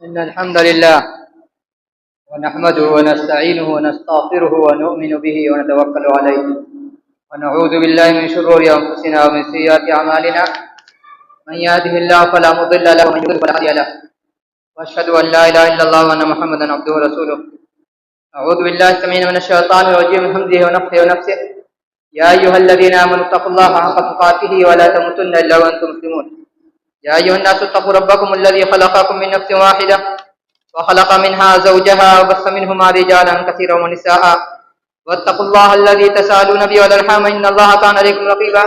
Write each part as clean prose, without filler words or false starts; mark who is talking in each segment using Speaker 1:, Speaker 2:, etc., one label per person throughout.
Speaker 1: إن الحمد لله ونحمده ونستعينه ونستغفره ونؤمن به ونتوكل عليه ونعوذ بالله من شرور أنفسنا ومن سيئات أعمالنا من يهده الله فلا مضل له ومن يضلل فلا هادي له وأشهد أن لا إله إلا الله وأن محمدا عبده ورسوله. أعوذ بالله السميع من الشيطان الرجيم من همزه ونفخه ونفسه. يا أيها الذين آمنوا اتقوا الله حق تقاته ولا تموتن إلا وأنتم مسلمون. يا أيها الناس اتقوا ربكم الذي خلقكم من نفس واحدة وخلق منها زوجها وبث منهما رجالا كثيرا ونساء واتقوا الله الذي تساءلون به والأرحام إن الله كان عليكم رقيبا.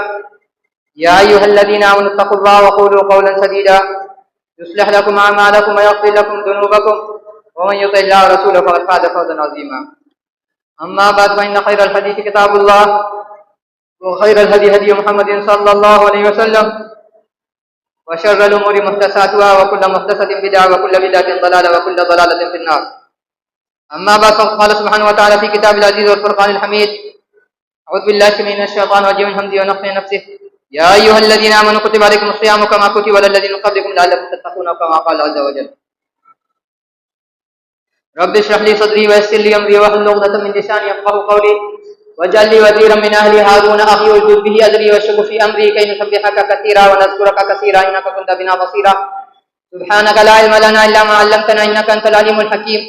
Speaker 1: يا أيها الذين آمنوا اتقوا الله وقولوا قولا سديدا يصلح لكم أعمالكم ويغفر لكم ذنوبكم ومن يطع الله ورسوله فقد فاز فوزا عظيما. أما بعد فإن خير الحديث كتاب الله وخير الهدي هدي محمد صلى الله عليه وسلم وشر الأمور محدثاتها وكل محدثة بدعة وكل بدعة ضلالة وكل ضلالة في النار. أما بعد فقال سبحانه وتعالى في كتاب العزيز والفرقان الحميد. أعوذ بالله من الشيطان الرجيم من همزه ونفخه ونفسه. يا أيها الذين آمنوا كتب عليكم الصيام كما كتب على الذين من قبلكم لعلكم تتقون كما قال عز وجل. رب اشرح لي صدري ويسر لي أمري واحلل عقدة من لساني يفقهوا قولي واجعل لي وزيرا من أهلي هارون أخي اشدد به أزري واشركه في أمري كي نسبحك كثيرا ونذكرك كثيرا إنك كنت بنا بصيرا. سبحانك لا علم لنا إلا ما علمتنا إنك أنت العليم الحكيم.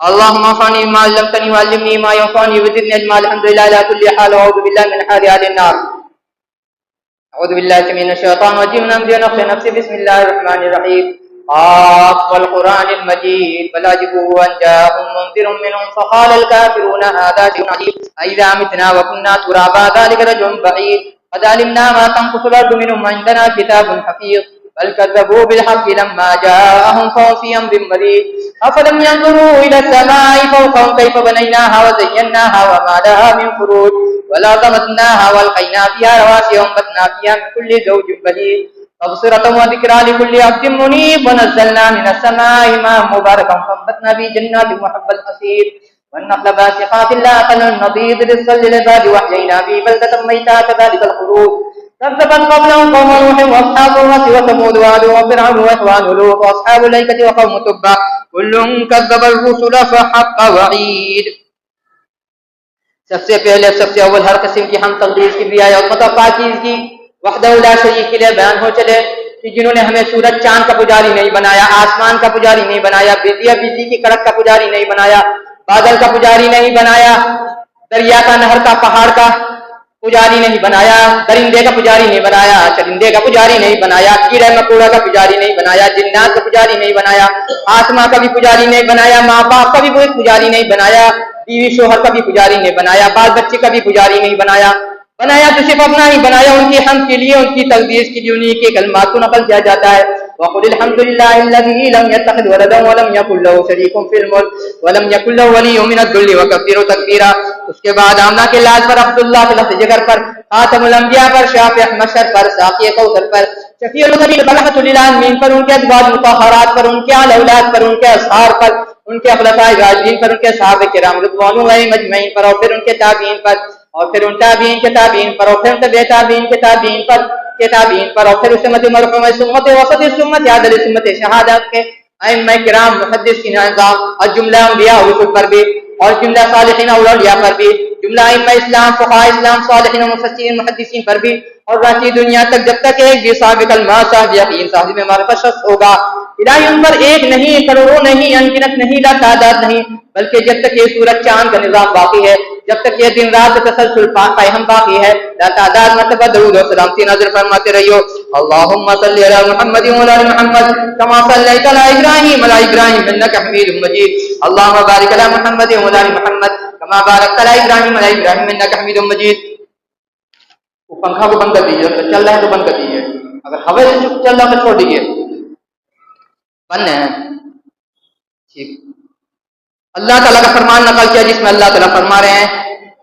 Speaker 1: اللهم انفعني بما علمتني وعلمني ما ينفعني وزدني علما. الحمد لله على كل حال وأعوذ بالله من حال أهل النار. أعوذ بالله من الشيطان الرجيم من همزه ونفخه ونفسه. بسم الله الرحمن الرحيم. قاف والقرآن المجيد بل عجبوا أن جاءهم منذر منهم فقال الكافرون هذا شيء عجيب أإذا متنا وكنا ترابا ذلك رجل بعيد قد علمنا ما تنقص الأرض منهم وعندنا كتاب حفيظ بل كذبوا بالحق لما جاءهم فهم في أمر مريض. أفلم ينظروا إلى السماء فوقهم كيف بنيناها وزيناها وما لها من فروج والأرض مددناها والقينا فيها رواسي وأنبتنا فيها من كل زوج بهيج تبصرة وذكرى لكل عبد منيب. ونزلنا من السماء ماء مباركا فأنبتنا به جنات وحب الحصيد والنخل باسقات لا أكل النضيد رزقا للعباد وأحيينا به بلدة ميتا كذلك الخروج. كذبت قبلهم قوم نوح وأصحاب الرس وثمود وعاد وفرعون وإخوان لوط وأصحاب الأيكة وقوم تبع كل كذب الرسل فحق وعيد. سب سے پہلے سب سے اول ہر قسم کی ہم تقدیس کی بھی آیا اور پاکیزگی وحدہ لا شریک کے لیے بیان ہو چلے کہ جنہوں نے ہمیں سورج چاند کا پجاری نہیں بنایا، آسمان کا پجاری نہیں بنایا، بجلی کی کڑک کا پجاری نہیں بنایا، بادل کا پجاری نہیں بنایا، دریا کا نہر کا پہاڑ کا پجاری نہیں بنایا، درندے کا پجاری نہیں بنایا، چرندے کا پجاری نہیں بنایا، کیڑے مکوڑا کا پجاری نہیں بنایا، جنات کا پجاری نہیں بنایا، آسما کا بھی پجاری نہیں بنایا، ماں باپ کا بھی کوئی پجاری نہیں بنایا، بیوی شوہر کا بھی پجاری نہیں بنایا، بال بچے کا بھی پجاری نہیں بنایا تو صرف اپنا ہی بنایا، ان کی حمد کے لیے، ان کی تقدیس کے لیے انہی کے کلمات کو نقل کیا جاتا ہے. وَقُلِ الْحَمْدُ لِلَّهِ الَّذِي لَمْ يَتَّخِذْ وَلَدًا وَلَمْ يَكُنْ لَهُ شَرِيكٌ فِي الْمُلْكِ وَلَمْ يَكُنْ لَهُ وَلِيٌّ مِنَ الذُّلِّ وَكَبِّرْهُ تَكْبِيرًا. اس کے بعد آمنہ کے لاج پر، عبداللہ کے لفظ جگر پر، خاتم الانبیاء پر، شافع محشر پر، ساقی کوثر پر، شفیع المذنبین رحمۃ للعالمین پر، ان کے ازواج مطہرات پر، ان کے آل اولاد پر، ان کے اصحاب پر، ان کے خلفائے راشدین پر، ان کے صحابہ کرام رضوان اللہ اجمعین پر، اور پھر ان کے تابعین پر، اور پھر ان تابعین کے تابعین پر، اور پھر ان تبع تابعین کے تابعین پر اور پھر سمت مرحوم سمت وسط سمت عادل سمت شہادت کے ائمہ کرام محدثین اعظام اور جملہ انبیاء اور رسل پر بھی، اور جملہ صالحین اور اولیاء پر بھی، جملہ ائمہ اسلام فقہاء اسلام صالحین و مفسرین محدثین پر بھی، اور باقی دنیا تک جب تک ایک بھی صاحب کلمہ صاحب یقین صاحب معرفت شخص ہوگا. الہی ان پر ایک نہیں، کروڑوں نہیں، انگنت نہیں، لا تعداد نہیں، بلکہ جب تک یہ سورج چاند کا نظام باقی ہے، جب تک یہ دن رات تسلسل قائم باقی ہے، لا تعداد مرتبہ درود و سلامتی نازل فرماتے رہیو. اللهم صل على محمد وعلى ال محمد كما صليت على ابراهيم وعلى ابراهيم انك حميد مجيد. اللهم بارك على محمد وعلى ال محمد كما باركت على ابراهيم وعلى ابراهيم انك حميد مجيد. وہ پنکھا کو بند کر دیجیے، چل رہا ہے تو بند کر دیجیے، اگر ہوا سے چل رہا ہے تو چھوڑ دیجیے، بند ہے ٹھیک. اللہ تعالیٰ کا فرمان نقل کیا جس میں اللہ تعالیٰ فرما رہے ہیں،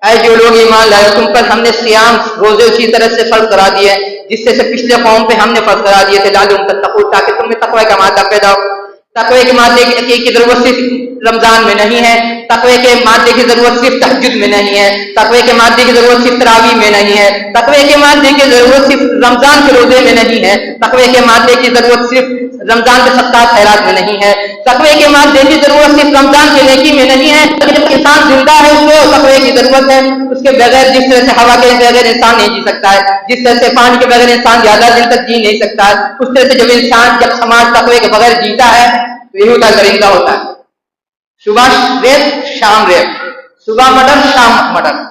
Speaker 1: اے جو لوگ ایمان لائے تم پر ہم نے سیام روزے اسی طرح سے فرض کرا دیے جس سے پچھلے قوم پہ ہم نے فرض کرا دیے تھے، لعلکم تتقون، تاکہ تم میں تقوی کا مادہ پیدا ہو. تقوی کے مادے کی ضرورت صرف رمضان میں نہیں ہے، تقوی کے مادے کی ضرورت صرف تہجد میں نہیں ہے، تقوی کے مادے کی ضرورت صرف تراویح میں نہیں ہے، تقوی کے مادے کی ضرورت صرف رمضان کے روزے میں نہیں ہے، تقوی کے مادے کی ضرورت صرف رمضان کے 70 خیرات میں نہیں ہے. تقوی کے مادے کی ضرورت صرف رمضان کے نیکی میں نہیں ہے، جب انسان زندہ ہے اس کو تقوی کی ضرورت ہے. اس کے بغیر جس طرح سے ہوا کے بغیر انسان نہیں جی سکتا ہے، جس طرح سے پانی کے بغیر انسان زیادہ دن تک جی نہیں سکتا ہے، اس طرح سے جب سماج تقوی کے بغیر جیتا ہے تو یہ ہوتا درندہ ہوتا ہے. صبح ریپ شام ریپ، صبح مٹر شام مٹر،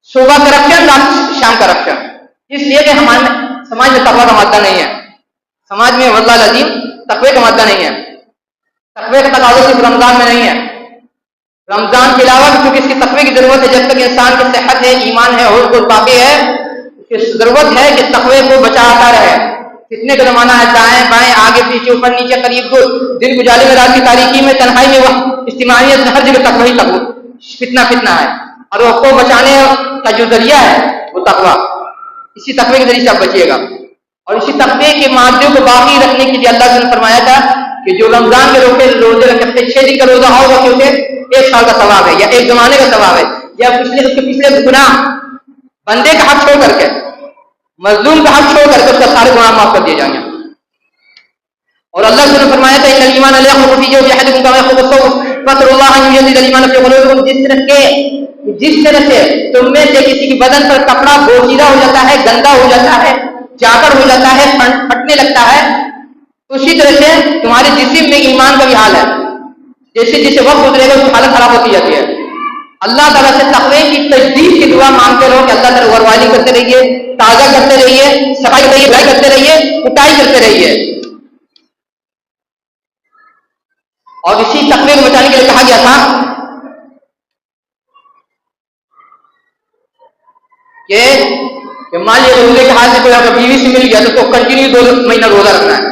Speaker 1: صبح کرپشن رات شام کرپشن. اس لیے کہ ہمارے سماج میں تقوی کا مادہ نہیں ہے، سماج میں واللہ العظیم تقوی کا مادہ نہیں ہے. تقوی کا تقاضا صرف رمضان میں نہیں ہے، رمضان کے علاوہ کیونکہ اس کی تقوی کی ضرورت ہے. جب تک انسان کی صحت ہے، ایمان ہے، ہوش کو باقی ہے، اس کی ضرورت ہے کہ تقوی کو بچاتا رہے. کتنے کا زمانہ ہے، دائیں بائیں آگے پیچھے اوپر نیچے قریب دور، دن گزارے میں رات کی تاریکی میں تنہائی میں اجتماعیت ہر جگہ تقوی فتنہ ہے. اور وہ کو بچانے کا جو ذریعہ ہے وہ تقوی، اسی تقوی کے ذریعے سے آپ بچیے گا. اور اسی تقوی کے مادے کو باقی رکھنے کے لیے اللہ نے فرمایا تھا کہ جو رمضان کے روزے رکھتے 6 دن کا روزہ ہوگا کہ اسے 1 سال کا ثواب ہے، یا ایک زمانے کا ثواب ہے، یا اس کے پچھلے گناہ، بندے کا حق چھوڑ کر کے، مظلوم کا حق چھوڑ کر کے اس کا سارے گناہ معاف کر دیے جائیں گے. اور اللہ نے فرمایا تھا ان الایمان لا يخلق في جوف احدكم كما يخلق الثوب فاتقوا الله ان يجدد الايمان في قلوبكم. جس طرح سے تم میں سے کسی کی بدن پر کپڑا بوسیدہ ہو جاتا ہے، گندا ہو جاتا ہے، جاکر ہو جاتا ہے، پھٹنے لگتا ہے، اسی طرح سے تمہارے جسم میں ایمان کا بھی حال ہے. جیسے جیسے وقت گزرے گا اس کی حالت خراب ہوتی جاتی ہے. اللہ تعالیٰ سے تقوی کی تجدید کی دعا مانگتے رہو کہ اللہ تعالیٰ غروالی کرتے رہیے، تازہ کرتے رہیے، صفائی کرتے رہیے، کٹائی کرتے رہیے. اور اسی تقوی کو بچانے کے لیے کہا گیا تھا کہ مان لیے روزے کے ہاتھ سے کوئی اگر بیوی سے مل گیا تو کنٹینیو 2 مہینہ روزہ رکھنا ہے.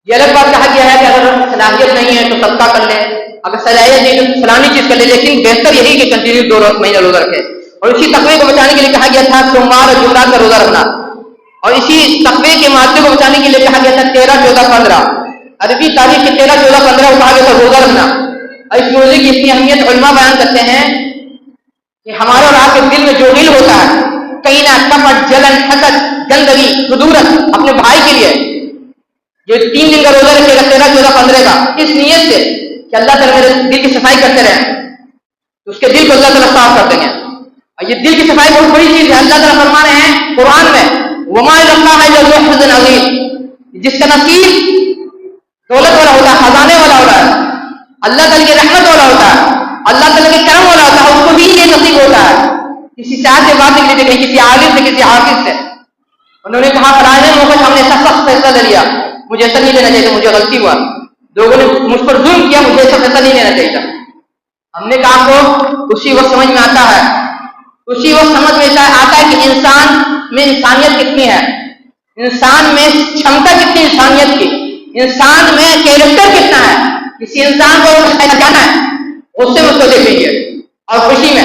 Speaker 1: یہ الگ بات کہا گیا ہے کہ اگر صلاحیت نہیں ہے تو صدقہ کر لیں، اگر صلاحیت نہیں تو فلانی چیز کر لیں، لیکن بہتر یہی کہ کنٹینیو 2 مہینہ روزہ رکھے. اور اسی تقوی کو بچانے کے لیے کہا گیا تھا سوموار اور جمعرات کا روزہ رکھنا. اور اسی تقوی کے مادے کو بچانے کے لیے کہا گیا تھا 13 14 15 عربی تاریخ کے 13 14 15 کو کہا گیا تھا روزہ رکھنا. اور اس روزے کی اتنی اہمیت علماء بیان کرتے ہیں کہ ہمارے اور آپ کے دل میں جو غل ہوتا ہے، کہیں نہ کپٹ، جلن، حسد، گندگی، خدورت اپنے بھائی کے لیے جو 3 دن کا روزہ رکھے گا 13 14 15 کا، اس نیت سے کہ اللہ تعالیٰ میرے دل کی صفائی کرتے رہیں، تو اس کے دل کو اللہ تعالیٰ صاف کر دیں گے. اور یہ دل کی صفائی بہت بڑی چیز ہے. اللہ تعالیٰ فرما رہے ہیں قرآن میں وما اللہ ہے جو حسن عظیم، جس کا نصیب دولت والا ہوتا ہے، خزانے والا ہوتا ہے، اللہ تعالیٰ کی رحمت والا ہوتا ہے، اللہ تعالیٰ کے کرم والا ہوتا ہے، اس کو بھی یہ نصیب ہوتا ہے. کسی سے سے بات نہیں کرتے، کسی عالم سے، کسی حافظ سے. انہوں نے کہا فلانے موقع ہم نے ایسا سخت فیصلہ لے لیا، مجھے ایسا نہیں لینا چاہیے، مجھے غلطی ہوا، لوگوں نے مجھ پر ظلم کیا، مجھے ایسا فیصلہ نہیں لینا چاہیے. ہم نے کہا کو اسی وقت سمجھ میں آتا ہے، اسی وقت سمجھ میں آتا ہے کہ انسان میں انسانیت کتنی ہے، انسان میں چھمتا کتنی انسانیت کی، انسان میں کیریکٹر کتنا ہے. کسی انسان کو جانا ہے اس سے مجھ کو دیکھ لیجیے. اور خوشی میں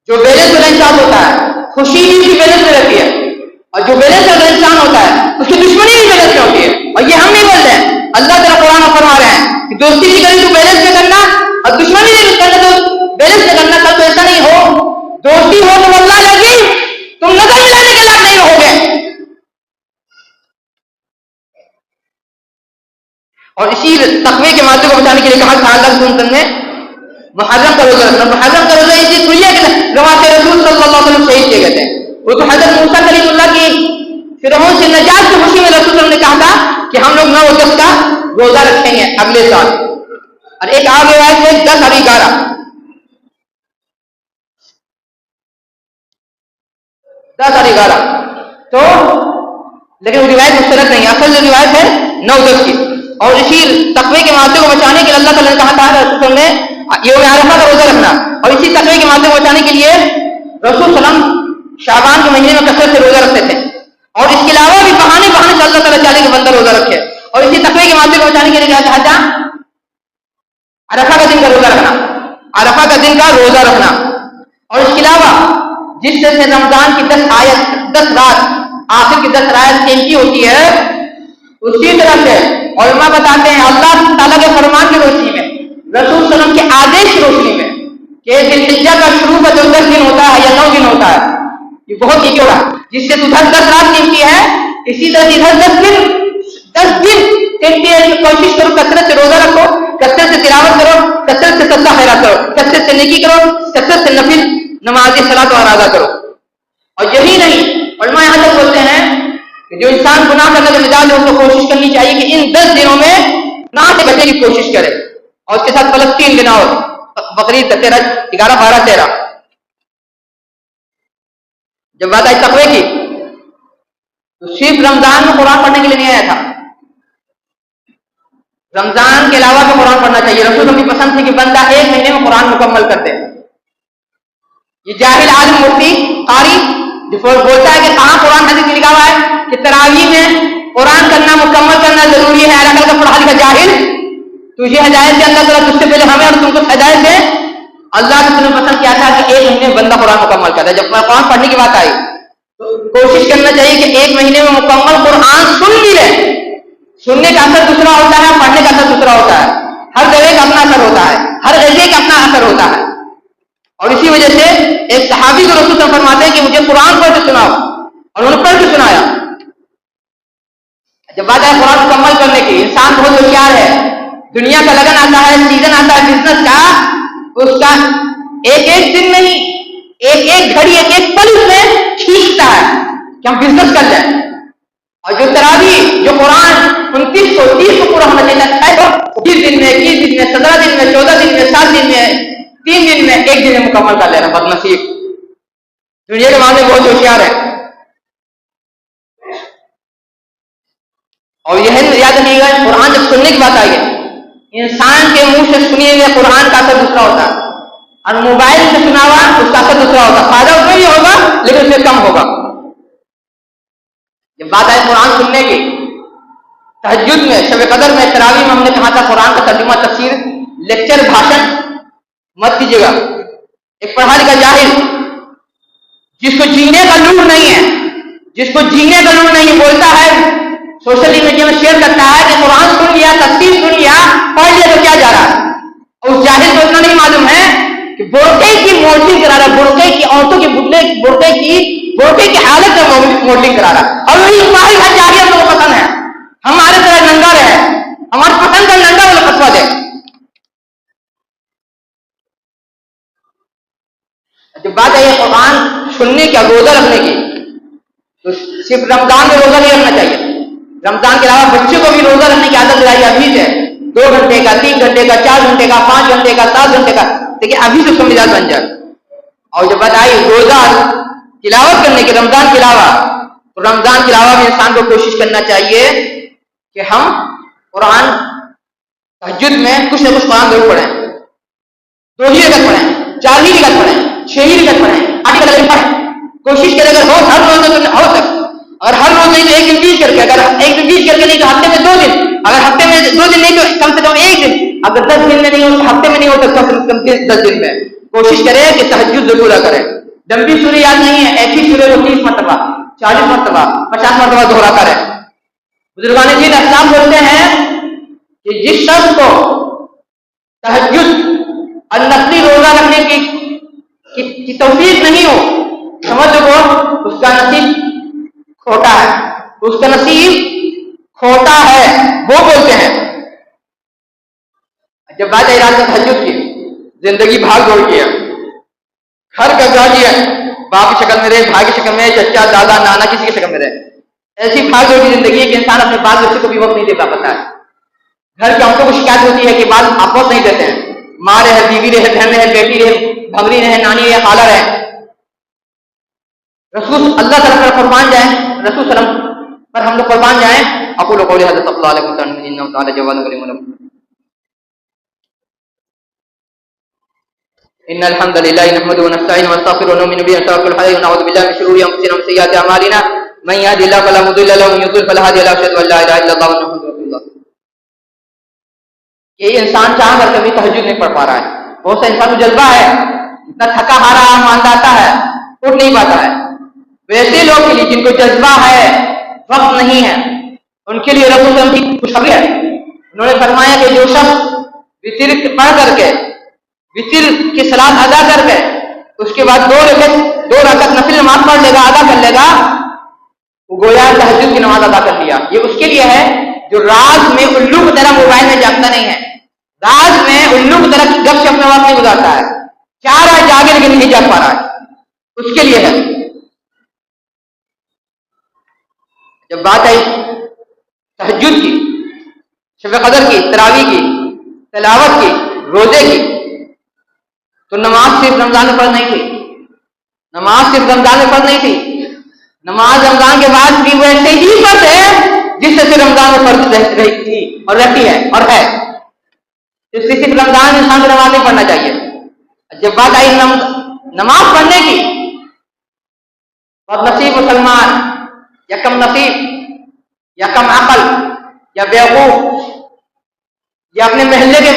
Speaker 1: جو بیلنس والا انسان ہوتا ہے خوشی بھی اس کی بیلنس میں رہتی ہے، اور جو بیلنس والا انسان ہوتا ہے اس کی دشمنی بھی بیلنس میں ہوتی ہے. اور یہ ہم نہیں بول رہے ہیں، اللہ تعالیٰ قرآن میں فرما رہے ہیں کہ دوستی بھی کریں تو بیلنس میں کرنا، اور دشمنی بھی کرنا تو بیلنس میں کرنا. کل تو ایسا نہیں ہو دوستی ہو تو اللہ لگی تم نظر ملانے کے لائق نہیں رہو گے. اور اسی تقوی کے مادے کو بچانے کے لیے کہا تھا اللہ نے محرم کا روزہ رکھنا. محرم کا روزہ اس لیے سنیے کہ روایت رسول صلی اللہ علیہ وسلم شہید کیے گئے تھے. وہ تو حضرت موسیٰ کلیم اللہ کی فرعون سے نجات کی خوشی میں رسول اللہ نے کہا تھا کہ ہم لوگ 9 اگست کا روزہ رکھیں گے اگلے سال. اور ایک اور روایت ہے 10 اور 11 تو لیکن وہ روایت مستند نہیں ہے، اصل جو روایت ہے 9 اگست کی. اور اسی تقوی کے مادے کو بچانے کے لیے اللہ تعالیٰ نے کہا تھا رسول نے یوم عرفہ کا روزہ رکھنا. اور اسی تقوی کے مادے کو بچانے کے لیے رسول وسلم شعبان کے مہینے میں کثرت سے روزہ رکھتے تھے. اور اس کے علاوہ بھی بہانے سے اللہ تعالیٰ چاہتے کہ بندہ روزہ رکھے. اور اسی تقوی کے مادے کو بچانے کے لیے کیا کہا تھا؟ عرفہ کا دن کا روزہ رکھنا، عرفہ کا دن کا روزہ رکھنا. اور اس کے علاوہ جس طرح سے رمضان کی 10 رات آخر کی 10 رات قیمتی ہوتی ہے، اسی طرح سے علماء بتاتے ہیں اللہ تعالیٰ کے فرمان کی روشنی میں، رسول صلی اللہ علیہ وسلم کے آدیش کی روشنی میں کہ ذی الحجہ کا شروع کا جو 10 دن ہوتا ہے یا 9 دن ہوتا ہے، یہ بہت ہی جوڑا جس سے تو 10 رات قیمتی ہے، اسی طرح ادھر 10 دن قیمتی ہے. کوشش کرو کثرت سے روزہ رکھو. کثرت سے نیکی کرو، کثرت سے نفل نماز صلاۃ اور ادا کرو. اور یہی نہیں، علماء یہاں تک بولتے ہیں کہ جو انسان گناہ کرنے کا مزاج ہے اس کو کوشش کرنی چاہیے کہ ان 10 دنوں میں گناہ سے بچنے کی کوشش کرے. اور اس کے ساتھ فلسطین گنا ہو، بقرعید 13، 11، 12، 13. جب بات آئی تقوی کی تو صرف رمضان میں قرآن پڑھنے کے لیے نہیں آیا تھا، رمضان کے علاوہ بھی قرآن پڑھنا چاہیے. رسول کی پسند تھی کہ بندہ 1 مہینے میں قرآن مکمل کر دے. یہ جاہل عالم مفتی قاری جو بولتا ہے کہ کہاں قرآن حدیث میں لکھا ہوا ہے کہ تراویح میں قرآن کرنا مکمل کرنا ضروری ہے، الگ الگ پڑھا لکھا جاہل. تجھے ہدایت سے اللہ تعالیٰ تجھ سے پہلے ہمیں اور تم کو ہدایت سے اللہ نے تمہیں پسند کیا تھا کہ 1 مہینے میں بندہ قرآن مکمل کرتا ہے. جب قرآن پڑھنے کی بات آئی تو کوشش کرنا چاہیے کہ 1 مہینے میں مکمل قرآن سن بھی لے. سننے کا اثر دوسرا ہوتا ہے، پڑھنے کا اثر دوسرا ہوتا ہے. ہر جگہ کا اپنا اثر ہوتا ہے، ہر جگہ کا اپنا اثر ہوتا ہے. اور اسی وجہ سے ایک صحابی کو رسول صلی فرماتے ہیں کہ مجھے قرآن پڑھ کے سناؤ، اور انہوں نے پڑھ کے سنایا. جب بات ہے قرآن مکمل کرنے کی، انسان بہت ہوشیار ہے، دنیا کا لگن آتا ہے، سیزن آتا ہے بزنس کا، اس کا ایک ایک دن نہیں، ایک ایک گھڑی، ایک ایک پل اس میں کھینچتا ہے کہ ہم بزنس کر جائیں. اور جو تراویح جو قرآن 29 کو 30 کو پورا ہونا چاہیے ہے 20 دن میں، 21 دن میں، 17 دن میں، 14 دن میں، 7 دن میں، 3 دن میں، 1 دن میں مکمل کر لینا. بد نصیب دنیا کے معاملے بہت ہوشیار ہے. اور یہ یاد رکھیے گا، قرآن جب سننے کی بات آئی ہے، انسان کے منہ سے سنیے ہوئے قرآن کا اثر دوسرا ہوتا ہے، اور موبائل سے سنا ہوا اس کا اثر دوسرا ہوتا ہے. فائدہ اس میں بھی ہوگا لیکن اس سے کم ہوگا. جب بات آئے قرآن سننے کی، تہجد میں، شب قدر میں، تراویح میں ہم نے کہا تھا قرآن کا ترجمہ، تفسیر، لیکچر، بھاشن مت کیجیے گا. ایک پڑھا لکھا جاہل جس کو جینے کا لور نہیں ہے، جس کو جینے کا لور نہیں ہے، بولتا ہے سوشل میڈیا میں شیئر کرتا ہے کہ قرآن سن لیا، تفسیر سن لیا، پڑھ لیا تو کیا جا رہا ہے. اور اس جاہل کو اتنا نہیں معلوم ہے کہ برقعے کی ماڈلنگ کرا رہا ہے، برقعے کی عورتوں کی برقعے کی حالت میں ماڈلنگ کرا رہا ہے. اور وہی ماہر ہے جاہل، ہم لوگوں کو پسند ہے ہمارے طرح ننگا رہے، ہمارے پسند کا ننگا والا فتوا دے. جب بات ہے یہ قرآن سننے کا، روزہ رکھنے کی، تو صرف رمضان میں روزہ نہیں رکھنا چاہیے. رمضان کے علاوہ بچوں کو بھی روزہ رکھنے کی عادت دلائی ابھی سے، 2 گھنٹے کا، 3 گھنٹے کا، 4 گھنٹے کا، 5 گھنٹے کا، 7 گھنٹے کا، دیکھیے ابھی سے اس کا مزاج بن جائے. اور جب بات آئی روزہ تلاوت کرنے کی رمضان کے علاوہ، تو رمضان کے علاوہ بھی انسان کو کوشش کرنا چاہیے کہ ہم قرآن تہجد میں کچھ نہ کچھ قرآن ضرور پڑھیں. 2 ہی رکعت پڑھیں، 4 ہی رکعت پڑھیں، 6 ہی رکعت پڑھیں، 8 رکعت پڑھیں. کوشش کریں اگر ہو ہر روز ہو سکے، اور ہر روز نہیں تو 1 دن بیچ کر کے، اگر 1 دن بیچ کر کے نہیں تو ہفتے میں 2 دن، اگر ہفتے میں 2 دن نہیں تو کم سے کم 1 دن، اگر 10 دن میں نہیں ہو، ہفتے میں نہیں ہو تو کم سے کم 10 دن میں کوشش کریں کہ تہجد ضرور کریں. لمبی سورہ یاد نہیں ہے، ایک ہی سورہ کو 30 مرتبہ، 40 مرتبہ، 50 مرتبہ دوہرا کریں. بزرگان دین اسلام بولتے ہیں کہ جس شخص کو تہجد اور نفلی روزہ رکھنے کی توفیق نہیں ہو، سمجھ لو اس کا نصیب کھوٹا ہے، اس کا نصیب کھوٹا ہے، وہ بولتے ہیں. جب بات ہے رات میں تہجد کی، زندگی بھاگ دوڑ کی ہے، گھر کا گاڑی ہے، باپ کی شکل میں رہے، بھائی کی شکل میں، چچا، دادا، نانا، کسی کی شکل میں رہے، ایسی بھاگ دوڑ کی زندگی ہے کہ انسان اپنے بال بچے کو بھی وقت نہیں دے پاتا ہے. گھر کے عورتوں کو شکایت ہوتی ہے کہ بال آپ وقت نہیں دیتے ہیں، ماں رہے، بیوی رہے، بہن رہے، بیٹی رہے، بھگنی رہے، نانی رہے، خالہ رہے. رسول اللہ تعالیٰ پر قربان جائیں، رسول صلی اللہ علیہ وسلم پر ہم لوگ قربان جائیں. اقول قولی ھذا استغفر اللہ لکم انہ تعالی جواد کریم لکم. ان الحمد للہ نحمده ونستعینه ونستغفره ونؤمن به ونتوکل علیہ ونعوذ باللہ من شرور انفسنا ومن سیئات اعمالنا من يهد الله فلا مضل له ومن يضلل فلا هادي له اشهد ان لا اله الا الله وحده لا شريك له. یہ انسان چاہ کر کبھی تہجد نہیں پڑھ پا رہا ہے. بہت سے انسان کو جذبہ ہے، اتنا تھکا ہارا ماندہ آتا ہے، اٹھ نہیں پاتا ہے. ویسے لوگ کے لیے جن کو جذبہ ہے، وقت نہیں ہے، ان کے لیے رسول اللہ کی خوشخبری ہے. انہوں نے فرمایا کہ جو شخص وتر پڑھ کر کے، وتر کی صلاۃ ادا کر کے، اس کے بعد 2 رکعت نفل نماز پڑھ لے گا، ادا کر لے گا، وہ گویا تہجد کی نماز ادا کر لیا. یہ اس کے لیے ہے جو رات میں الو کی طرح موبائل میں جاگتا نہیں ہے، رات میں الو کی طرح گپ شپ میں وقت نہیں گزارتا ہے، 4 رات جاگے لیکن نہیں جاگ پا رہا ہے، اس کے لیے ہے۔ جب بات آئی تہجد کی، شب قدر کی، تراویح کی، تلاوت کی، روزے کی، تو نماز صرف رمضان میں فرض نہیں تھی، نماز صرف رمضان میں فرض نہیں تھی، نماز رمضان کے بعد بھی ویسے ہی فرض ہے جس سے رمضان میں فرض رہی تھی اور رہتی ہے اور ہے، اس لیے صرف رمضان میں انسان کو نماز نہیں پڑھنا چاہیے۔ جب بات آئی نماز پڑھنے کی، بد نصیب مسلمان یا کم نصیب یا کم عقل یا بیوقوف یا اپنے محلے کے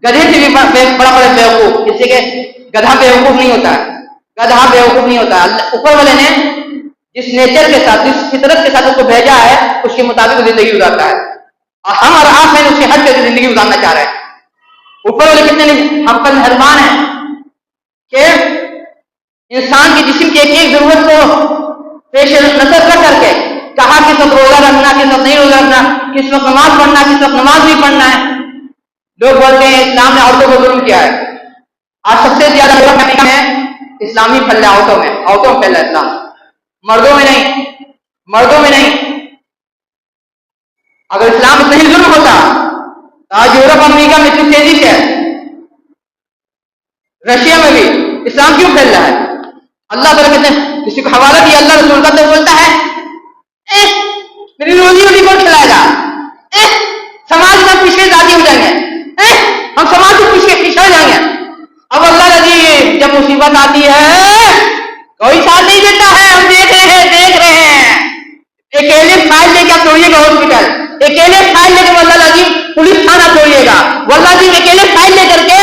Speaker 1: گدھے سے بھی بڑا بیوقوف، جس سے کہ گدھا بیوقوف نہیں ہوتا ہے، گدھا بیوقوف نہیں ہوتا ہے، اوپر والے نے جس نیچر کے ساتھ، جس فطرت کے ساتھ اس کو بھیجا ہے اس کے مطابق زندگی گزارتا ہے، اور ہم اور آپ میں اس سے ہٹ کر زندگی گزارنا چاہ رہے ہیں۔ اوپر والے کتنے ہم پر مہربان ہیں کہ انسان کے جسم کی ایک ایک ضرورت کو پیش نظر رکھ کر کے کہا کس وقت روزہ رکھنا، کس وقت نہیں روزہ رکھنا، کس وقت نماز پڑھنا، کس وقت نماز نہیں پڑھنا ہے۔ لوگ بولتے ہیں اسلام نے عورتوں کو ظلم کیا ہے، آج سب سے زیادہ ظلم ہے اسلامی پھیلا عورتوں میں، عورتوں میں پھیلا اسلام، مردوں میں نہیں، مردوں میں نہیں۔ اگر اسلام اتنا ہی ظلم ہوتا تو آج یورپ امریکہ میں اتنی تیزی سے ہے، رشیا میں بھی اسلام کیوں پھیل رہا ہے؟ اللہ تعالیٰ کہتے ہیں کسی کو حوالہ دیا اللہ رسول کا تو بولتا ہے میری روزی روٹی کون کھلائے گا، سماج میں پیچھے دادی ہو جائیں گے، ہم سماج سے پیچھے ہو جائیں گے۔ اب اللہ عزیز جب مصیبت آتی ہے کوئی ساتھ نہیں دیتا ہے، ہم دیکھ رہے ہیں، اکیلے فائل لے کے آپ توڑیے گا ہاسپٹل، اکیلے فائل لے کے اللہ عزیز پولیس تھانہ توڑیے گا، واللہ عزیز اکیلے فائل لے کر کے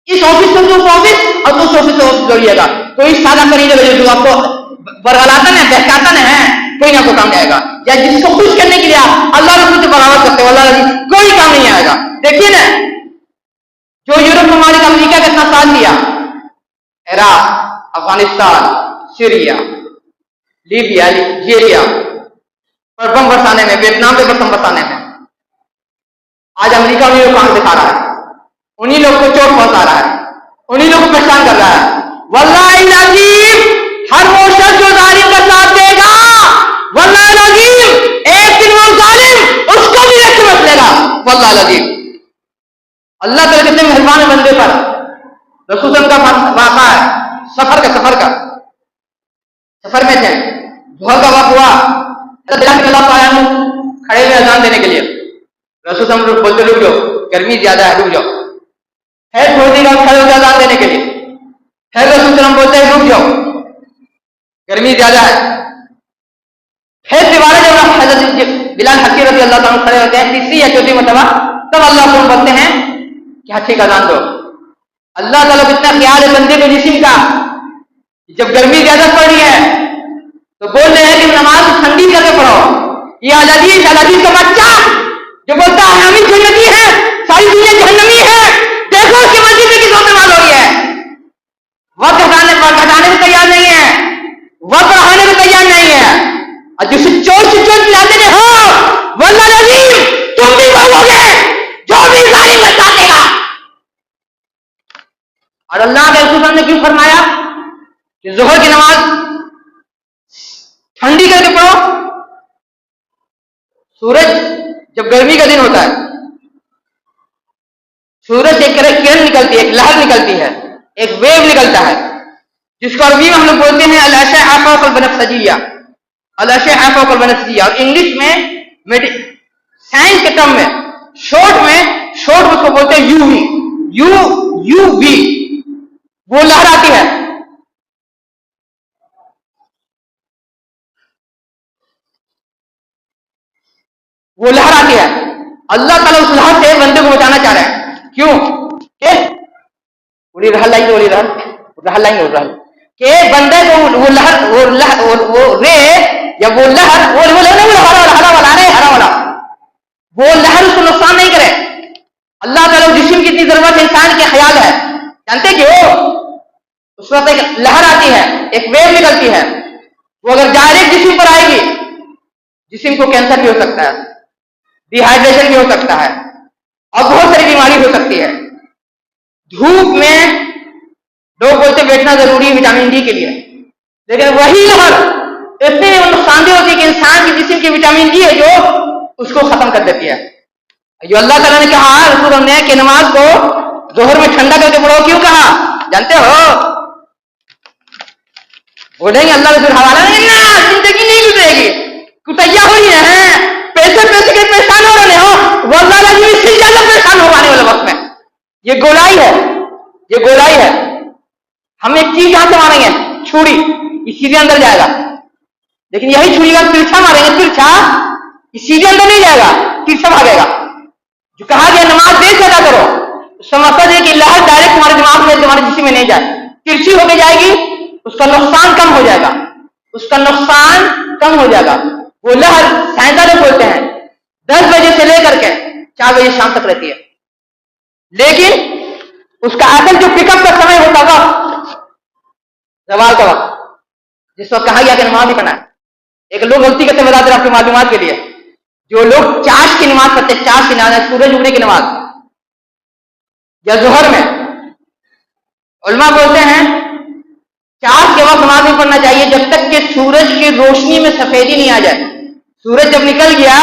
Speaker 1: اس آفس سے اس آفس اور اس آفس سے آفس توڑیے گا، کوئی سادہ مریض جو آپ کو برگلاتا ہے بہکاتا ہے کوئی نہ کوئی کام آئے گا، یا جس کو خوش کرنے کے لیے آپ اللہ رسول سے بغاوت کرتے ہو اللہ عزیز کوئی کام نہیں آئے گا۔ دیکھیے نا جو یورپ ممالک امریکہ کا اتنا ساتھ دیا، Iraq, Afghanistan, Syria, Libya, Algeria پر بم برسانے میں، ویتنام پہ بم برسانے میں، آج امریکہ انہیں لوگ کام دکھا رہا ہے، انہیں لوگ کو چوٹ پہنچا رہا ہے، انہیں لوگ کو پریشان کر رہا ہے۔ واللہ العظیم ہر وہ شخص جو ظالم کا ساتھ دے گا، واللہ العظیم ایک دن وہ ظالم اس کو بھی رکھ کے رکھ لے گا، واللہ العظیم۔ اللہ تعالیٰ کتنے مہربان بندے پر۔ رسول اللہ کا واقعہ ہے سفر میں تھے، ظہر کا وقت ہوا، کھڑے ہوئے اذان دینے کے لیے، رسول اللہ بولتے رک جاؤ گرمی زیادہ ہے، رک جاؤ، ہے تھوڑی دیر بعد کھڑے ہو جاؤ اذان دینے کے لیے، ہے رسول اللہ بولتے ہیں رک جاؤ گرمی زیادہ ہے، پھر دوبارہ جب حضرت بلال حقی رضی اللہ تعالیٰ کھڑے ہوتے ہیں تیسری یا چوتھی مرتبہ، تب اللہ کو بولتے ہیں کہ ہاتھی کا اذان دو۔ اللہ تعالیٰ کو اتنا خیال ہے بندے کے جسم کا، جب گرمی زیادہ پڑ رہی ہے تو بول رہے ہیں کہ نماز ٹھنڈی کر کے پڑھو۔ یہ العزیز کا بچہ جو بولتا ہے ہم جنتی ہے ساری دنیا جہنمی ہے، دیکھو اس کی مسجد میں کس وقت نماز ہو رہی ہے، وقت گھٹانے کو تیار نہیں ہے، وقت بڑھانے کو تیار نہیں ہے، اور جسے چوٹ سے چوٹ پلاتے رہے ہو واللہ العظیم تم بھی وہ گے جو بھی ظالم بتا دے گا۔ اور اللہ کے رسول نے کیوں فرمایا کہ ظہر کی نماز ٹھنڈی کر کے پڑھو؟ سورج جب گرمی کا دن ہوتا ہے، سورج ایک کرن نکلتی ہے، ایک لہر نکلتی ہے، ایک ویو نکلتا ہے، جس کو عربی میں ہم لوگ بولتے ہیں الاشعہ فوق البنفسجیہ، الاشعہ فوق البنفسجیہ، اور انگلش میں سائنس کے ٹرم میں شورٹ اس کو بولتے ہیں یو وی، وہ لہر آتی ہے۔ وہ لہر آتی ہے، اللہ تعالیٰ اس لہر سے بندے کو بچانا چاہ رہے ہیں، کیوں کہ اڑی رہا لائن اڑی رہا لائن اڑ رہا کہ بندے کو وہ لہر وہ رے یا وہ لہر ہرا والا وہ لہر اس کو نقصان نہیں کرے۔ اللہ تعالیٰ جسم کی اتنی ضرورت ہے، انسان کے خیال ہے، جانتے کہ وہ اس وقت ایک لہر آتی ہے، ایک ویو نکلتی ہے، وہ اگر ڈائریکٹ جسم پر آئے گی جسم کو کینسر بھی ہو سکتا ہے، ڈی ہائیڈریشن بھی ہو سکتا ہے، اور بہت ساری بیماری ہو سکتی ہے۔ دھوپ میں لوگ بولتے بیٹھنا ضروری ہے وٹامن ڈی کے لیے، لیکن وہی لہر اتنے نقصان دہ ہوتی ہے کہ انسان کے جسم کی وٹامن ڈی ہے جو اس کو ختم کر دیتی ہے۔ جو اللہ تعالیٰ نے کہا رسول نے کہ نماز کو ظہر میں ٹھنڈا کر کے پڑھو، کیوں کہا جانتے ہو؟ بولیں گے اللہ رسول حوالہ نہیں نا، زندگی نہیں گزرے گی، کٹیا ہو رہی ہے، پیسے کے پریشان ہو رہے ہو، وہ اللہ تعالیٰ اس سے زیادہ پریشان ہو آنے والے وقت میں۔ یہ گولائی ہے، یہ گولائی ہے۔ ہم ایک چیز یہاں سے ماریں گے، چھری، یہ سیدھے اندر جائے گا، لیکن یہی چھری کا ترچھا ماریں گے، ترچھا یہ سیدھے اندر نہیں جائے گا، ترچھا بھاگے گا۔ جو کہا گیا نماز دیر سے ادا کرو، اس کا مقصد ہے کہ لہر ڈائریکٹ تمہارے دماغ میں تمہارے جسم میں نہیں جائے، ترچھی ہو کے جائے گی، اس کا نقصان کم ہو جائے گا، اس کا نقصان کم ہو جائے گا۔ وہ لہر سائنسدان بولتے ہیں 10 بجے سے لے کر کے 4 بجے شام تک رہتی ہے، لیکن اس کا اصل جو پک اپ کا سمے ہوتا ہے زوال کا وقت، جس وقت کہا گیا کہ نماز ہی پڑھنا ہے۔ ایک لوگ غلطی کرتے بتا دیں آپ کی معلومات کے لیے، جو لوگ چاش کی نماز پڑھتے ہیں، چاش کی نماز سورج اگنے کی نماز یا ظہر میں، علماء بولتے ہیں چاش کے وقت نماز نہیں پڑھنا چاہیے جب تک کہ سورج کی روشنی میں سفیدی نہیں آ جائے۔ سورج جب نکل گیا،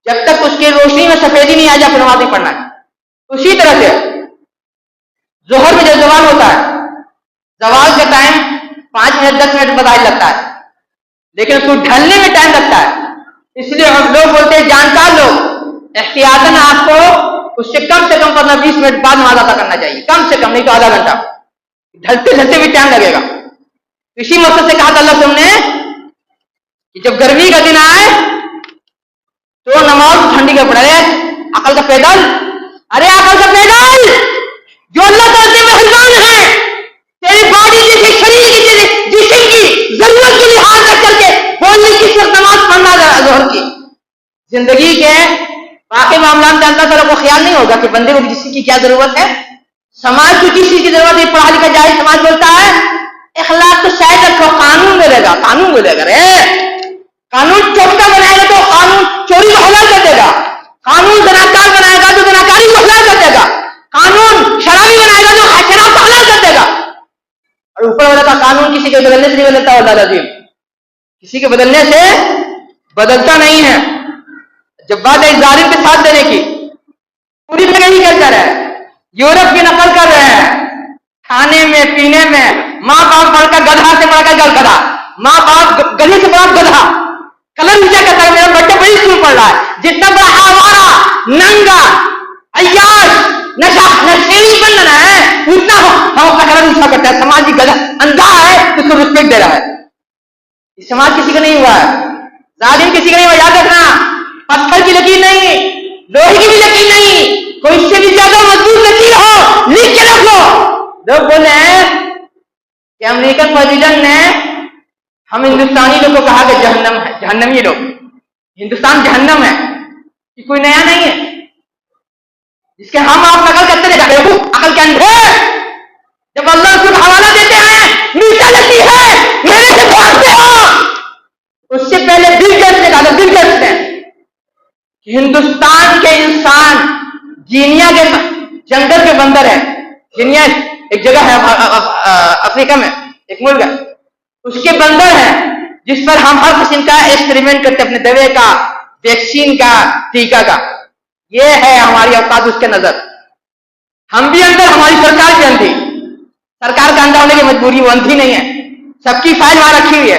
Speaker 1: جب تک اس کی روشنی میں سفیدی نہیں آ جائے پھر نماز نہیں پڑھنا ہے۔ اسی طرح سے ظہر میں جب زوال ہوتا ہے، زوال کا ٹائم 5 منٹ 10 منٹ بظاہر لگتا ہے، لیکن اس کو ڈھلنے میں ٹائم لگتا ہے۔ اس لیے ہم لوگ بولتے ہیں جانکار لوگ احتیاطاً آپ کو اس سے کم 15-20 منٹ بعد نماز ادا کرنا چاہیے، کم سے کم، نہیں تو آدھا گھنٹہ، ڈھلتے ڈھلتے بھی ٹائم لگے گا۔ اسی مقصد سے کہا تھا اللہ نے کہ جب گرمی کا دن آئے تو نماز ٹھنڈی کا پڑھے، عقل کا پیدل، ارے عقل کا پیدل جو اللہ تعالیٰ سے مہربان ہے، تیری باڈی جیسے شریر کی جسم کی ضرورت کی لحاظ رکھ کر کے بولنے کی صرف نماز پڑھنا ظہر کی۔ زندگی کے باقی معاملات میں اللہ تعالیٰ کو خیال نہیں ہوگا کہ بندے کو کسی کی کیا ضرورت ہے، سماج کو کس چیز کی ضرورت ہے۔ پڑھا لکھا جائے سماج بولتا ہے اخلاق تو شاید رکھو، قانون ملے گا، قانون ملے گا، رے قانون چوکتا بنائے گا تو قانون چوری کو حلال کر دے گا، قانون زناکار بنائے گا تو زناکاری کو حلال کر دے گا، قانون شرابی بنائے گا تو شراب کو حلال کر دے گا۔ اور اوپر والا کا قانون کسی کے بدلنے سے نہیں بدلتا، اللہ العظیم کسی کے بدلنے سے بدلتا نہیں ہے۔ جب بات ہے ظالم کے ساتھ دینے کی، پوری جگہ ہی کر رہا ہے، یورپ کی نقل کر رہے ہیں، کھانے میں پینے میں ماں باپ بڑھ کر گدھا سے بڑھ کر گدھا، ماں باپ گدھے سے بڑا گدھا، قلم نیچا کرتا ہے، میرا بچہ بڑی اسکول پڑھ رہا ہے، جتنا بڑا آوارہ ننگا عیاش نشیلی بننا ہے اتنا ہم اپنا قلم نیچا کرتا ہے۔ سماجی گدھا اندھا ہے، اس کو رسپیکٹ دے رہا ہے۔ یہ سماج کسی کا نہیں ہوا ہے، ظالم کسی کا نہیں ہوا، یاد رکھنا، پتھر کی لکیر نہیں، لوہے کی بھی لکیر نہیں، کوئی اس سے بھی زیادہ مضبوط لکیر ہو لکھ کے رکھ لو۔ لوگ بولے ہیں کہ امریکن پریزیڈنٹ نے ہم ہندوستانی لوگ کو کہا کہ جہنم ہے، جہنمی لوگ، ہندوستان جہنم ہے، یہ کوئی نیا نہیں ہے جس کے ہم آپ نقل کرتے رہے جاتے ہیں، عقل کے اندھے۔ جب اللہ اس کو حوالہ دیتے ہیں میٹھا لگتی ہے میرے سے بھاگتے ہو، اس سے پہلے بل گیٹس نے کہا، بل گیٹس نے کہ ہندوستان کے انسان جینیا کے جنگل کے بندر ہے۔ جینیا ایک جگہ ہے افریقہ میں، ایک ملک ہے، اس کے بندر ہیں جس پر ہم ہر قسم کا ایکسپریمنٹ کرتے، اپنے دوا کا، ویکسین کا، ٹیکہ کا۔ یہ ہے ہماری اوقات اس کے نظر، ہم بھی اندر، ہماری سرکار بھی اندھی، سرکار کا اندھا ہونے کی مجبوری، وہ اندھی نہیں ہے، سب کی فائل وہاں رکھی ہوئی ہے،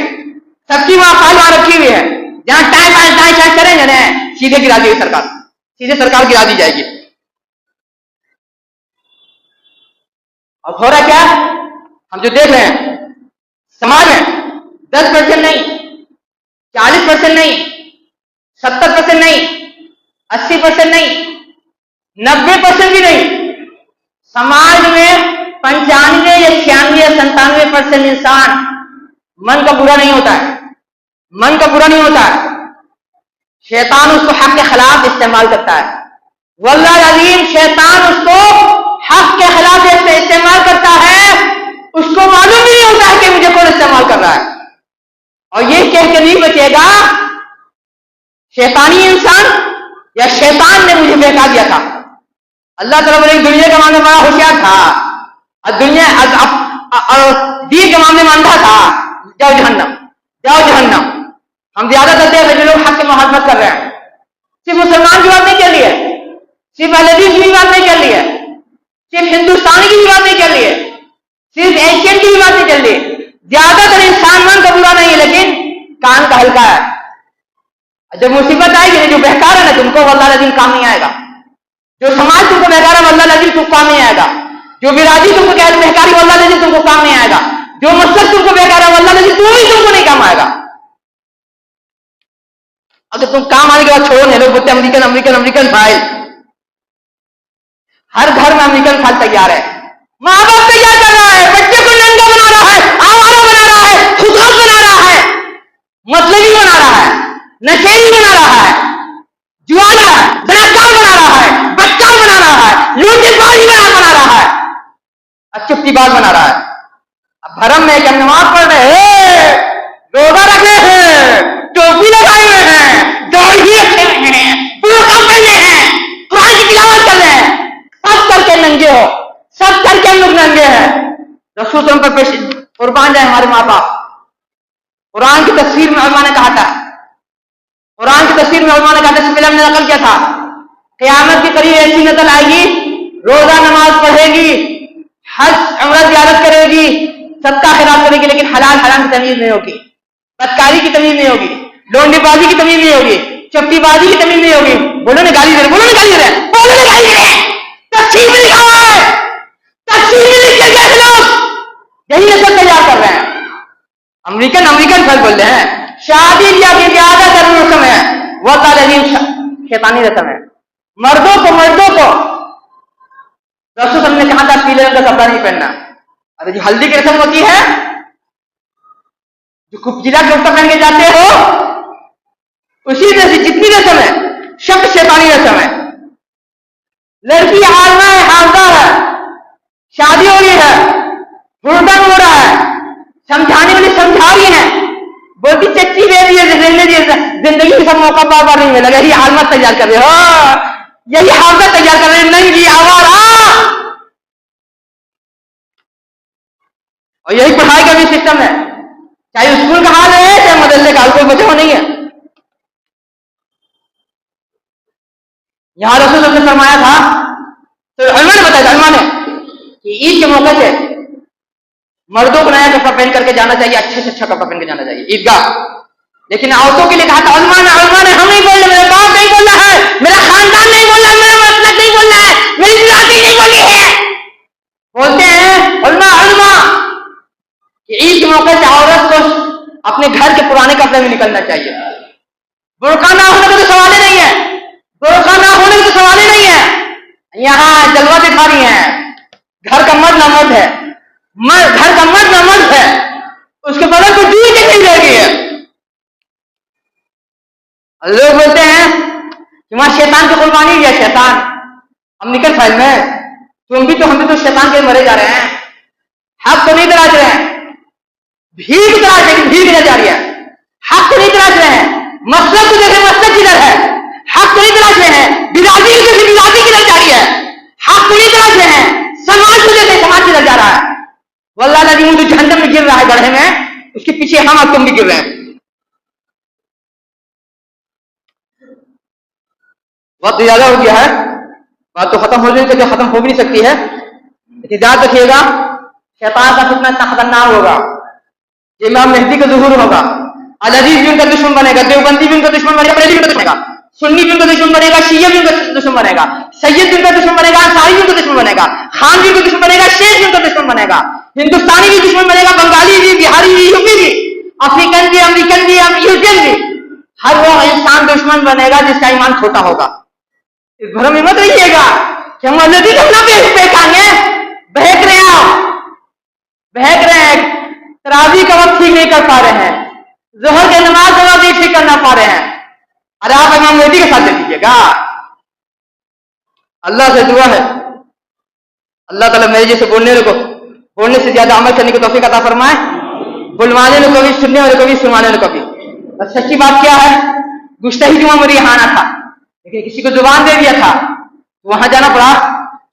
Speaker 1: سب کی وہاں فائل وہاں رکھی ہوئی ہے، جہاں ٹائم کریں گے نا سیدھے گرا دی سرکار، سیدھے سرکار گرا دی جائے گی۔ اور ہو رہا کیا، ہم جو دیکھ رہے ہیں سماج میں 10% نہیں، 40% نہیں، 70% نہیں، 80% نہیں، 90% بھی نہیں، سماج میں 95 یا 96 یا 97% انسان من کا برا نہیں ہوتا ہے، من کا برا نہیں ہوتا ہے، شیطان اس کو حق کے خلاف استعمال کرتا ہے۔ واللہ العظیم شیطان اس کو حق کے خلاف استعمال کرتا ہے، اس کو معلوم نہیں ہوتا ہے کہ مجھے کون استعمال کر رہا ہے، اور یہ کہہ کے نہیں بچے گا شیطانی انسان یا شیطان نے مجھے بہکا دیا تھا، اللہ تعالیٰ بولے دنیا کے معاملے میں بڑا ہوشیار تھا اور دین کے معاملے میں اندھا تھا، جاؤ جہنم، جاؤ جہنم۔ ہم زیادہ کرتے ہیں جو لوگ حق سے محبت کر رہے ہیں، صرف مسلمان کی بات نہیں چل رہی ہے، صرف اہل حدیث کی بات نہیں چل رہی ہے، صرف ہندوستانی کی بھی بات نہیں چل رہی ہے، صرف ایشین کی بھی بات نہیں چل رہی ہے۔ زیادہ تر انسان من کا برا نہیں ہے لیکن کان کا ہلکا ہے۔ جب مصیبت آئے گی، جو بہکار ہے نا تم کو، واللہ العظیم کام نہیں آئے گا۔ جو سماج تم کو بہکار ہے، واللہ العظیم تم کو کام نہیں آئے گا۔ جو برادری تم کو بہکاری، واللہ العظیم تم کو کام نہیں آئے گا۔ جو مسلک تم کو بہکار ہے، واللہ العظیم تم کو نہیں کام آئے گا۔ اگر تم کام آنے کے بعد چھوڑو نہیں، لوگ بولتے امریکن امریکن امریکن فائل، ہر گھر میں امریکن فائل تیار ہے، ماں باپ تیار کر رہا ہے، بچے کو ننگا بنا رہا ہے، آوارہ بنا رہا ہے، خودغرض بنا رہا ہے، مطلبی بنا رہا ہے، نشیڑی بنا رہا ہے، جوالا ہے، زناکار بنا رہا ہے، بدکار بنا رہا ہے، لوٹے بازی بنا رہا ہے، چپٹی باز بنا رہا ہے۔ اب بھرم میں کہ ہم نماز پڑھ رہے ہیں، روزہ رکھے ہیں، ٹوپی لگائے ہوئے ہیں، داڑھی رکھے ہوئے ہیں، برقع پہنے ہیں، قرآن کی تلاوت کر رہے ہیں، سب کر کے ننگے ہو، سب کر کے لوگ ننگے ہیں۔ رسول صلی اللہ علیہ وسلم پر پیش قربان جائے ہمارے ماں باپ۔ قرآن کی تفسیر میں علماء نے کہا تھا، قرآن کی تفسیر میں علماء نے کہا تھا، اس فلم نے نقل کیا تھا، قیامت کے قریب ایسی نسل آئے گی، روزہ نماز پڑھے گی، حج عمرہ زیارت کرے گی، صدقہ خیرات کرے گی، لیکن حلال حرام کی تمیز نہیں ہوگی، بدکاری کی تمیز نہیں ہوگی، لونڈے بازی کی تمیز نہیں ہوگی، چپٹی بازی کی تمیز نہیں ہوگی۔ بولو نے گالی دے رہے، بولو نے گالی دے رہے، بولو نے گالی دے رہے، تفسیر میں لکھا ہوا ہے، تفسیر میں لکھ کے گئے لوگ یہی نسل تیار کر رہے ہیں۔ امریکن امریکن پھل بول رہے ہیں، شادی بیاہ کی زیادہ تر رسم ہے وہ تعلیم شیطانی رسم ہے۔ مردوں کو رسول صلی اللہ علیہ وسلم نے کہا تھا پیلے رنگ کا کپڑا نہیں پہننا۔ ارے جو ہلدی کی رسم ہوتی ہے، جو کپچیلا کرتا پہن کے جاتے ہو، اسی طرح سے جتنی رسم ہے سب شیطانی رسم ہے۔ لڑکی عالمہ ہے، حافظہ ہے، شادی ہو رہی ہے، گردن ہو رہا ہے، سمجھانے والی سمجھا رہی ہیں، بولتی چچی دے دیے زندگی کا سب موقع بار بار نہیں ملے گا، یہی عالمت تیار کر رہے ہو، یہی حافظہ تیار کر رہے ہیں، ننگی آوارہ۔ اور یہی پڑھائی کا بھی سسٹم ہے، چاہے اسکول کا حال ہے چاہے مدرسے کا حال، کوئی بچاؤ نہیں ہے۔ یہاں رسول اللہ نے فرمایا تھا، تو علماء نے بتایا، علماء نے کہ عید کے موقع سے مردوں کو نیا کپڑا پہن کر کے جانا چاہیے، اچھے سے اچھا کپڑا پہن کے جانا چاہیے عیدگاہ، لیکن عورتوں کے لیے کہا تھا علماء نے ہم نہیں بول رہے، میرا باپ نہیں بول رہا ہے، میرا خاندان نہیں بول رہا ہے، میرا مسلک نہیں بول رہا ہے، میری برادری نہیں بولی ہے، بولتے ہیں علماء کہ عید کے موقع سے عورت کو اپنے گھر کے پرانے کپڑے میں نکلنا چاہیے، برقع نہ ہونے کا تو سوال ہی نہیں ہے، برقع نہ ہونے کا تو سوال ہی نہیں ہے۔ یہاں جلوہ دکھا رہی ہیں، گھر کا مرد نہ مرد ہے، گھر کا مرد نہ مرد ہے، اس کے بدل کو دور کے نہیں رہ گئی ہے۔ لوگ بولتے ہیں کہ وہاں شیطان کی قربانی دیا، شیطان ہم نکل فائل میں، ہم بھی تو شیطان کے مرے جا رہے ہیں، حق تو نہیں تلاش رہے ہیں، بھیک تلاش ہے، بھیک نہ جا رہی ہے، حق تو نہیں تلاش رہے ہیں، مسلک کو دیکھیں مسلک کدھر ہے، حق تو نہیں تلاش رہے ہیں، برادری کو دیکھیں برادری کدھر جا رہی ہے، حق تو نہیں تلاش رہے ہیں، سماج کو دیکھیں سماج کدھر جا رہا ہے۔ واللہ العظیم جو جہنم میں گر رہا ہے گڑھے میں، اس کے پیچھے ہم اور تم بھی گر رہے ہیں۔ وقت زیادہ ہو گیا ہے، بات تو ختم ہو نہیں سکتی، ختم ہو بھی نہیں سکتی ہے، لیکن یاد رکھیے گا شیطان کا فتنہ اتنا خطرناک ہوگا، امام مہدی کا ظہور ہوگا، العزیز بھی ان کا دشمن بنے گا، دیوبندی بھی ان کا دشمن بنے گا، بریلوی بھی ان کا دشمن بنے گا، سنی بھی ان کا دشمن بنے گا، شیعہ بھی ان کا دشمن بنے گا، سید بھی ان کا دشمن بنے گا، انصاری بھی ان کا دشمن بنے گا، خان بھی ان کا دشمن بنے گا، شیخ بھی ان کا دشمن بنے گا، ہندوستانی بھی دشمن بنے گا، بنگالی بھی، بہاری بھی، یوپی بھی، افریقن بھی، امریکن بھی، یورپین بھی، ہر وہ انسان دشمن بنے گا جس کا ایمان چھوٹا ہوگا۔ اس بھرم میں مت رہیے گا کہ ہم اللہ دین اپنا بہکائیں گے، بہک رہے ہیں، تراویح کا وقت ٹھیک نہیں کر پا رہے ہیں، ظہر کے نماز کا وقت نہیں ٹھیک کر نہ پا رہے ہیں، ارے آپ امام مہدی کے ساتھ دے دیجیے گا۔ اللہ سے دعا ہے اللہ تعالیٰ میرے جیسے بولنے سے زیادہ عمل کرنے کی توفیق عطا فرمائے، بلوانے کو بھی، سننے والے کو بھی، سنوانے والے کو بھی۔ بس سچی بات کیا ہے، گشتہ ہی جمعہ مجھے یہاں آنا تھا، لیکن کسی کو زبان دے دیا تھا، وہاں جانا پڑا،